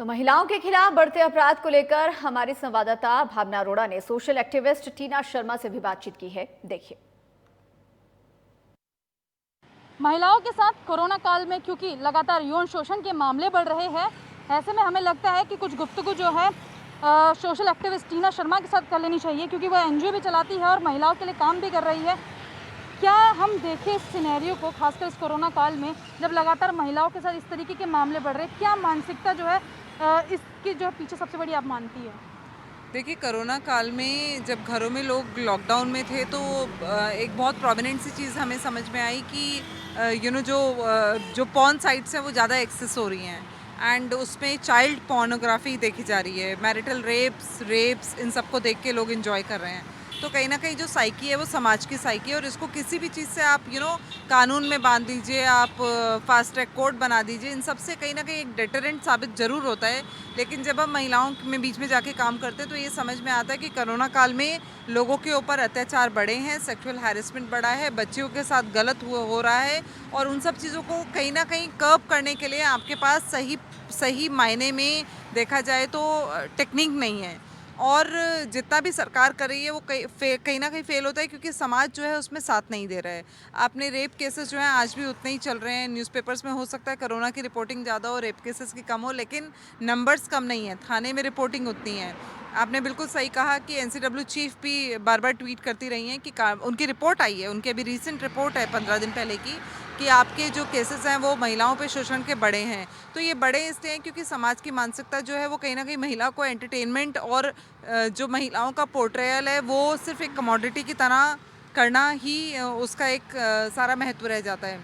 तो महिलाओं के खिलाफ बढ़ते अपराध को लेकर हमारी संवाददाता भावना अरोड़ा ने सोशल एक्टिविस्ट टीना शर्मा से भी बातचीत की है। देखिए। महिलाओं के साथ कोरोना काल में क्योंकि लगातार यौन शोषण के मामले बढ़ रहे हैं, ऐसे में हमें लगता है कि कुछ गुफ्तगू जो है सोशल एक्टिविस्ट टीना शर्मा के साथ कर लेनी चाहिए, क्योंकि वह एनजीओ भी चलाती है और महिलाओं के लिए काम भी कर रही है। क्या हम देखें इस सिनेरियो को, खासकर इस कोरोना काल में जब लगातार महिलाओं के साथ इस तरीके के मामले बढ़ रहे हैं, क्या मानसिकता जो है इसके जो पीछे सबसे बड़ी आप मानती है? देखिए, कोरोना काल में जब घरों में लोग लॉकडाउन में थे तो एक बहुत प्रोमिनेंट सी चीज़ हमें समझ में आई कि जो पॉर्न साइट्स हैं वो ज़्यादा एक्सेस हो रही हैं एंड उसमें चाइल्ड पोर्नोग्राफी देखी जा रही है, मैरिटल रेप्स इन सबको देख के लोग इन्जॉय कर रहे हैं। तो कहीं ना कहीं जो साइकी है वो समाज की साइकी है और इसको किसी भी चीज़ से आप कानून में बांध दीजिए, आप फास्ट ट्रैक कोर्ट बना दीजिए, इन सब से कहीं ना कहीं एक डेटरेंट साबित ज़रूर होता है। लेकिन जब हम महिलाओं में बीच में जाके काम करते हैं तो ये समझ में आता है कि कोरोना काल में लोगों के ऊपर अत्याचार बढ़े हैं, सेक्सुअल हैरेसमेंट बढ़ा है, बच्चियों के साथ गलत हो रहा है और उन सब चीज़ों को कहीं ना कहीं कर्ब करने के लिए आपके पास सही मायने में देखा जाए तो टेक्निक नहीं है। और जितना भी सरकार कर रही है वो कहीं ना कहीं फेल होता है, क्योंकि समाज जो है उसमें साथ नहीं दे रहा है। आपने रेप केसेस जो हैं आज भी उतने ही चल रहे हैं। न्यूज़पेपर्स में हो सकता है कोरोना की रिपोर्टिंग ज़्यादा हो, रेप केसेस की कम हो, लेकिन नंबर्स कम नहीं है, थाने में रिपोर्टिंग उतनी है। आपने बिल्कुल सही कहा कि एनसीडब्ल्यू चीफ भी बार बार ट्वीट करती रही हैं कि उनकी रिपोर्ट आई है, उनकी अभी रिसेंट रिपोर्ट है 15 दिन पहले की, कि आपके जो केसेस हैं वो महिलाओं पे शोषण के बड़े हैं। तो ये बड़े इसलिए हैं क्योंकि समाज की मानसिकता जो है वो कहीं ना कहीं महिला को एंटरटेनमेंट और जो महिलाओं का पोर्ट्रेयल है वो सिर्फ एक कमोडिटी की तरह करना ही उसका एक सारा महत्व रह जाता है।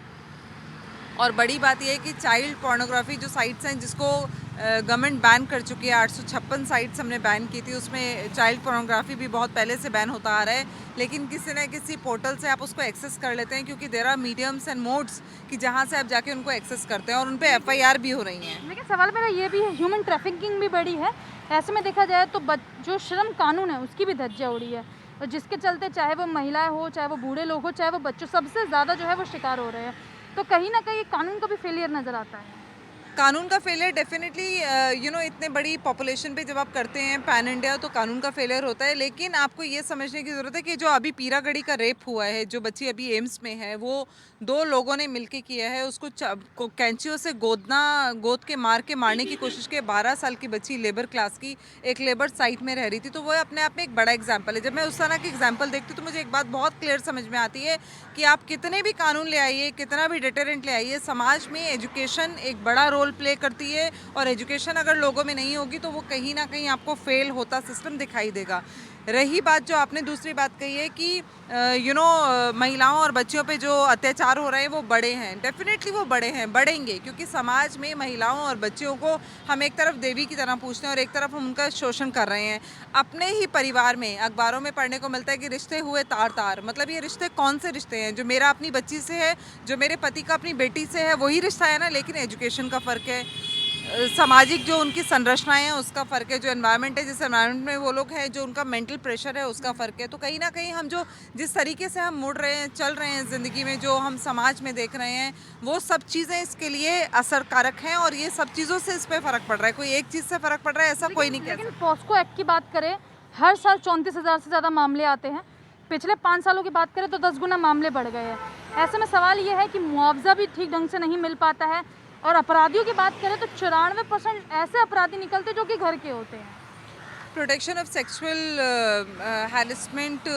और बड़ी बात यह है कि चाइल्ड पोर्नोग्राफी जो साइट्स हैं जिसको गवर्नमेंट बैन कर चुकी है, 856 साइट्स हमने बैन की थी, उसमें चाइल्ड पोर्नोग्राफी भी बहुत पहले से बैन होता आ रहा है, लेकिन किसी न किसी पोर्टल से आप उसको एक्सेस कर लेते हैं, क्योंकि there are mediums and modes कि जहाँ से आप जाके उनको एक्सेस करते हैं और उन पर FIR भी हो रही हैं। लेकिन सवाल मेरा ये भी है, ह्यूमन ट्रैफिकिंग भी बढ़ी है। ऐसे में देखा जाए तो जो श्रम कानून है उसकी भी धज्जियां उड़ी है, और जिसके चलते चाहे वो महिलाएं हो, चाहे वो बूढ़े लोग हो, चाहे वो बच्चों, सबसे ज़्यादा जो है वो शिकार हो रहे हैं। तो कहीं ना कहीं कानून का भी फेलियर नज़र आता है। कानून का फेलियर डेफिनेटली इतने बड़ी पॉपुलेशन पे जब आप करते हैं पैन इंडिया तो कानून का फेलियर होता है। लेकिन आपको ये समझने की ज़रूरत है कि जो अभी पीरागढ़ी का रेप हुआ है, जो बच्ची अभी एम्स में है, वो 2 लोगों ने मिलके किया है। उसको कैंचियों से गोद के मारने की कोशिश की। 12 साल की बच्ची, लेबर क्लास की, एक लेबर साइट में रह रही थी। तो वो अपने आप में एक बड़ा एग्जाम्पल है। जब मैं उस तरह के एग्जाम्पल देखती हूँ तो मुझे एक बात बहुत क्लियर समझ में आती है कि आप कितने भी कानून ले आइए, कितना भी डिटरेंट ले आइए, समाज में एजुकेशन एक बड़ा रोल प्ले करती है और एजुकेशन अगर लोगों में नहीं होगी तो वो कहीं ना कहीं आपको फेल होता सिस्टम दिखाई देगा। रही बात जो आपने दूसरी बात कही है कि महिलाओं और बच्चियों पे जो अत्याचार हो रहे हैं वो बड़े हैं, डेफिनेटली वो बड़े हैं, बढ़ेंगे, क्योंकि समाज में महिलाओं और बच्चियों को हम एक तरफ देवी की तरह पूछते हैं और एक तरफ हम उनका शोषण कर रहे हैं। अपने ही परिवार में अखबारों में पढ़ने को मिलता है कि रिश्ते हुए तार तार। मतलब ये रिश्ते कौन से रिश्ते हैं? जो मेरा अपनी बच्ची से है, जो मेरे पति का अपनी बेटी से है, वही रिश्ता है ना, लेकिन एजुकेशन का फ़र्क है, सामाजिक जो उनकी संरचनाएं हैं उसका फ़र्क है, जो एनवायरनमेंट है, जिस एनवायरनमेंट में वो लोग हैं, जो उनका मेंटल प्रेशर है उसका फ़र्क है। तो कहीं ना कहीं हम जिस तरीके से हम मुड़ रहे हैं, चल रहे हैं ज़िंदगी में, जो हम समाज में देख रहे हैं, वो सब चीज़ें इसके लिए असरकारक हैं और ये सब चीज़ों से इस पर फ़र्क पड़ रहा है। कोई एक चीज़ से फ़र्क पड़ रहा है ऐसा कोई नहीं कह सकता। लेकिन पॉस्को एक्ट की बात करें, हर साल 34,000 से ज़्यादा मामले आते हैं। पिछले 5 सालों की बात करें तो 10 गुना मामले बढ़ गए हैं। ऐसे में सवाल ये है कि मुआवजा भी ठीक ढंग से नहीं मिल पाता है, और अपराधियों की बात करें तो 94% ऐसे अपराधी निकलते जो कि घर के होते हैं। Protection of sexual harassment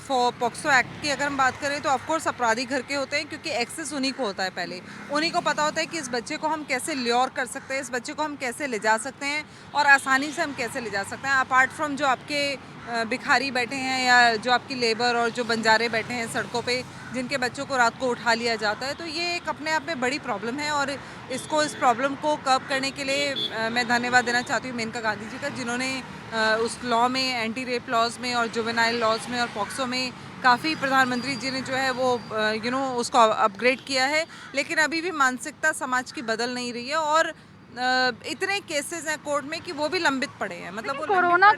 for POCSO act की अगर हम बात करें तो ऑफकोर्स अपराधी घर के होते हैं, क्योंकि एक्सेस उन्हीं को होता है। पहले उन्हीं को पता होता है कि इस बच्चे को हम कैसे ल्योर कर सकते हैं, इस बच्चे को हम कैसे ले जा सकते हैं और आसानी से हम कैसे ले जा सकते हैं, अपार्ट फ्रॉम जो आपके भिखारी बैठे हैं या जो आपकी लेबर और जो बंजारे बैठे हैं सड़कों पे, जिनके बच्चों को रात को उठा लिया जाता है। तो ये एक अपने आप में बड़ी प्रॉब्लम है और इस प्रॉब्लम को कर्ब करने के लिए मैं धन्यवाद देना चाहती हूँ मेनका गांधी जी का, जिन्होंने उस लॉ में, एंटी रेप लॉज में और जुवेनाइल लॉज में और पॉक्सो में काफ़ी, प्रधानमंत्री जी ने जो है वो उसको अपग्रेड किया है। लेकिन अभी भी मानसिकता समाज की बदल नहीं रही है और इतने केसेस हैं कोर्ट में कि वो भी लंबित पड़े हैं। मतलब कोरोना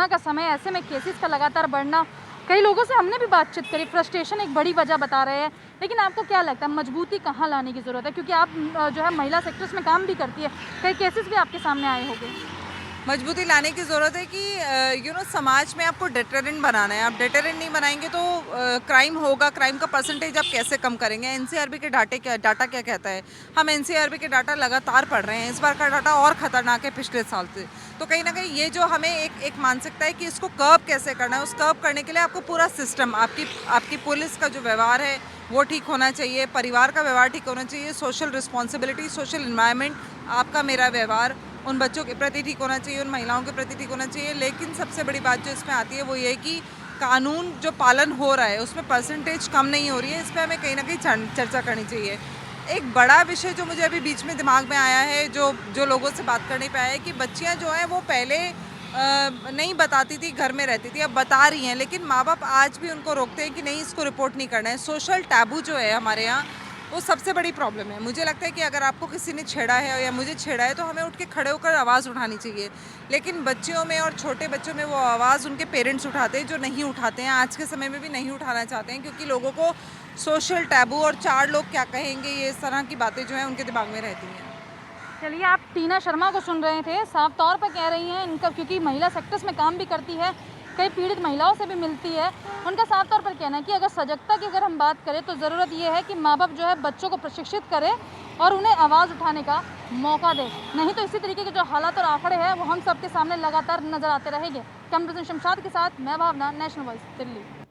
का समय ऐसे में केसेस का लगातार बढ़ना, कई लोगों से हमने भी बातचीत करी, फ्रस्ट्रेशन एक बड़ी वजह बता रहे हैं। लेकिन आपको क्या लगता है मजबूती कहाँ लाने की ज़रूरत है, क्योंकि आप जो है महिला सेक्टर्स में काम भी करती है, कई केसेस भी आपके सामने आए होंगे। मजबूती लाने की ज़रूरत है कि समाज में आपको डेटरेंट बनाना है। आप डेटरेंट नहीं बनाएंगे तो क्राइम होगा, क्राइम का परसेंटेज आप कैसे कम करेंगे। एनसीआरबी के डाटा क्या कहता है, हम एनसीआरबी के डाटा लगातार पढ़ रहे हैं, इस बार का डाटा और ख़तरनाक है पिछले साल से। तो कहीं ना कहीं ये जो हमें एक मानसिकता है कि इसको कर्व कैसे करना है, उस कर्व करने के लिए आपको पूरा सिस्टम, आपकी पुलिस का जो व्यवहार है वो ठीक होना चाहिए, परिवार का व्यवहार ठीक होना चाहिए, सोशल रिस्पॉन्सिबिलिटी, सोशल इन्वायरमेंट, आपका मेरा व्यवहार उन बच्चों के प्रति ठीक होना चाहिए, उन महिलाओं के प्रति ठीक होना चाहिए। लेकिन सबसे बड़ी बात जो इसमें आती है वो ये है कि कानून जो पालन हो रहा है उसमें परसेंटेज कम नहीं हो रही है। इस पर हमें कहीं ना कहीं चर्चा करनी चाहिए। एक बड़ा विषय जो मुझे अभी बीच में दिमाग में आया है, जो लोगों से बात करने पे आया है, कि बच्चियां जो हैं वो पहले नहीं बताती थी, घर में रहती थी, अब बता रही हैं, लेकिन माँ बाप आज भी उनको रोकते हैं कि नहीं, इसको रिपोर्ट नहीं करना है। सोशल टैबू जो है हमारे यहाँ, वो सबसे बड़ी प्रॉब्लम है। मुझे लगता है कि अगर आपको किसी ने छेड़ा है या मुझे छेड़ा है तो हमें उठ के खड़े होकर आवाज़ उठानी चाहिए। लेकिन बच्चियों में और छोटे बच्चों में वो आवाज़ उनके पेरेंट्स उठाते हैं, जो नहीं उठाते हैं, आज के समय में भी नहीं उठाना चाहते हैं, क्योंकि लोगों को सोशल टैबू और 4 लोग क्या कहेंगे, ये इस तरह की बातें जो हैं उनके दिमाग में रहती हैं। चलिए, आप टीना शर्मा को सुन रहे थे, साफ तौर पर कह रही हैं इनका, क्योंकि महिला सेक्टर्स में काम भी करती है, कई पीड़ित महिलाओं से भी मिलती है, उनका साफ तौर पर कहना है कि अगर सजगता की अगर हम बात करें तो ज़रूरत ये है कि माँ बाप जो है बच्चों को प्रशिक्षित करें और उन्हें आवाज़ उठाने का मौका दें, नहीं तो इसी तरीके के जो हालात और आंकड़े हैं वो हम सबके सामने लगातार नजर आते रहेंगे। कैमरा पर्सन शमशाद के साथ मैं भावना, नेशनल वॉइस, दिल्ली।